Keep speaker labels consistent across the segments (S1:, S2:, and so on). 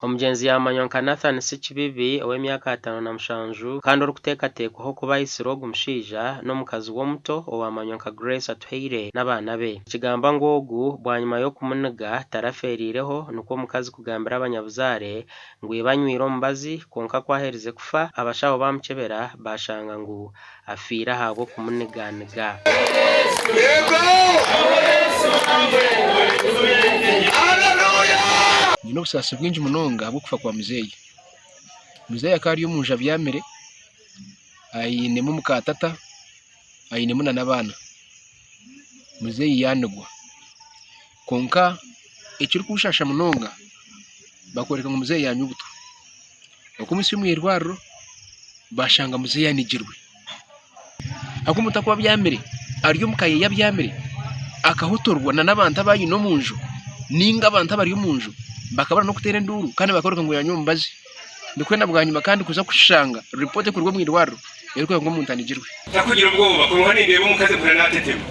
S1: Omugenzi yamanyonka Nathan Sikibibi ow'emyaka 57 kandi orikuteekateekwaho kuba aisire ogu mushaija n'omukazi w'omuto owamanyonka Grace Atuheire n'abaana be. Kigamba ngu ogu bwanyuma y'okumuniga tarafeerireho nikwo omukazi kugambira abanyabuzaare ngu iwe anywire omubazi kwonka kwaherize kufa abashaho bamukyebera bashanga ngu afiire ahabw'okumuniganiga.
S2: Nino busasi bwinji munonga bwo kufa kwa muzeyi. Muzeyi akari omunja byamere ayinemu mukatata ayinemu n'abana. Muzeyi yanigwa konka ekiri kushasha munonga bakwereka ngo muzeyi yanyubuto okumisi mwirwaro bashanga muzeyi yanigirwe akumutakwa byamere ariyo mukaye yabyamere akahotorwa n'abantu abayino munjo ninga abantu abari munjo bakabara no kutera nduru kandi bakoroka ngo yanyu mbazi ndikwenda bwanyuma kandi kuza kushanga report kurwo mwirwaro yeriko ngo umuntu anigirwe
S3: takugira ubwoba ko ruhani ndebe umukaze kure natetema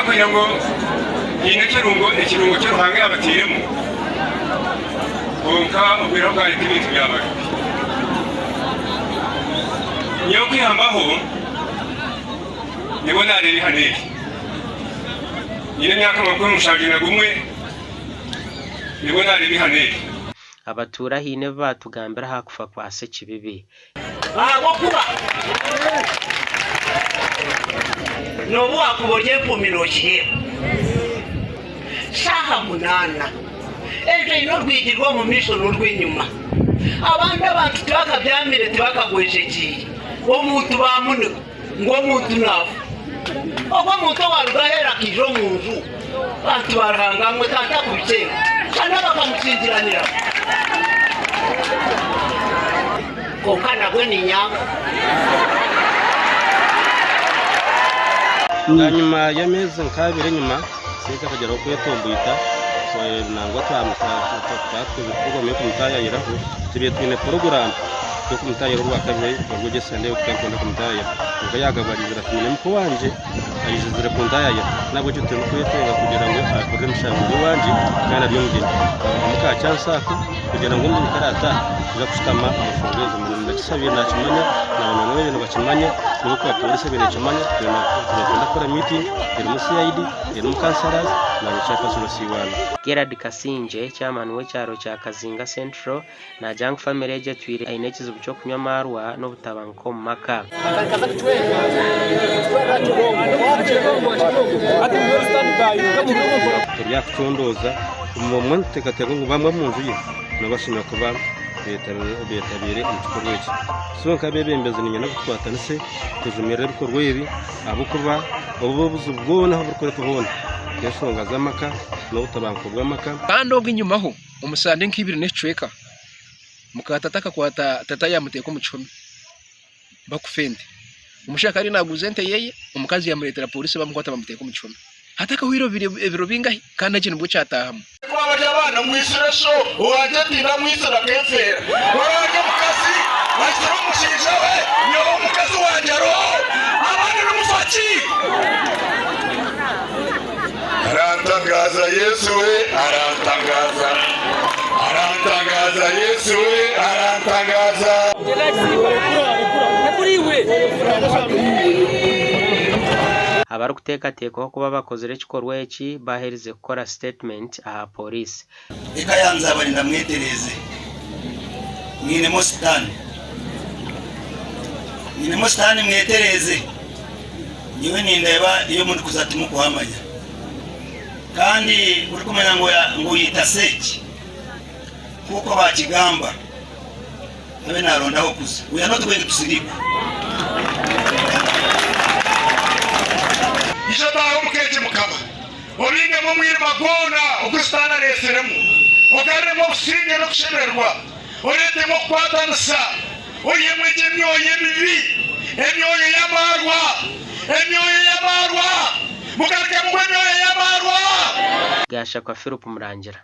S3: kugira ngo yine kirungo cyo ruhange abatiremo konka ubwira bwari ibintu byabaye niyo kwihambaho nibona rero haneke yine myaka makuru mushaje na gumwe nibona rero haneke
S1: abatura hine batugambira hakufa kwa Sikibibi
S4: kuba nobu akuborye pumirokiye shaha munana ejo ino rwigirwa mu misho n'urw'inyuma abantu twakabyamire twakagwejekiye omuntu bamuniga ngo omuntu nafu oba omuntu warugahera kijo mu nzu bantu barahangamwe tata kubicenga kandi bakamukingiranira kokana gwe ni nyanga
S5: nyuma y'amezi nk'abiri nyuma sita kugeraho ko yatombuita nangwa twatwe bikorwa mu kumutayiraho tubiye twine program yo kumutayira rwa kabiri rwo gesande yo twakunda kumutayira ngo yagabarizira kumene muko wanje ayizizira kuntayira nabo cyo turi kuyitenga kugira ngo akore mushango wanje kandi ari yongera muka cyansako kugira ngo ndi karata tuza kushitama umufungezo mu ndakisabye nakimanya n'abantu n'abene bakimanya nuko apolisi bene kimanya tugenda kora meeting iri mu CID iri mu kansaras na cyapa cy'Osiwana.
S1: Gerard Kasinje chairman w'ecyaro cya Kazinga Central na Jang family eje twire ainekizo cyo kunywa marwa no butabanko maka
S5: ya kutondoza mu muntu tekatego ngo bamwe mu nzu ye nabashimira kuba betabire umukorwa w'iki so nkabebembeze ninyana gutwatanise tuzumira bikorwa ibi abukuba obubuzu bwona burukore tubona yashonga zamaka no butabanko bw'amaka
S2: kandi obw'inyuma ho umusande nk'ibiri necweka mukatataka kwata tata yamuteka umucumi bakufende umushaka ari naguze nte yeye umukazi yamuretera polisi bamukwata bamuteka umucumi hataka wiro biro bingahi kandi akintu bwo cyatahamu
S6: kwabaje abana mwisira so uwaje tinda mwisira kefera waraje mukazi wasira umushinja we niyo mukazi wanje ro abandi n'umufaki arantangaza Yesu we arantangaza Yesu we arantangaza
S1: abari kuteekateekaho kuba bakozere ekikorwa eki baherize gukora statement aha polisi
S6: eka yanze abarinda mwetereze mwinemo sitani mwetereze niwe nindeba iyo muri kuzatuma kuhamanya kandi uri kumenya ngo yita seki kuko bakigamba abe narondaho kuza uya no twenge tusiriko ishataho mukeje mukaba olinge mu mwirima gona ukustana reseremu ogaremo businge no kushemerwa orete mo kwatansa oye mweje myoye bibi emyoye yamarwa mukareka mwe myoye yamarwa
S1: Gashakwa Philip Murangira.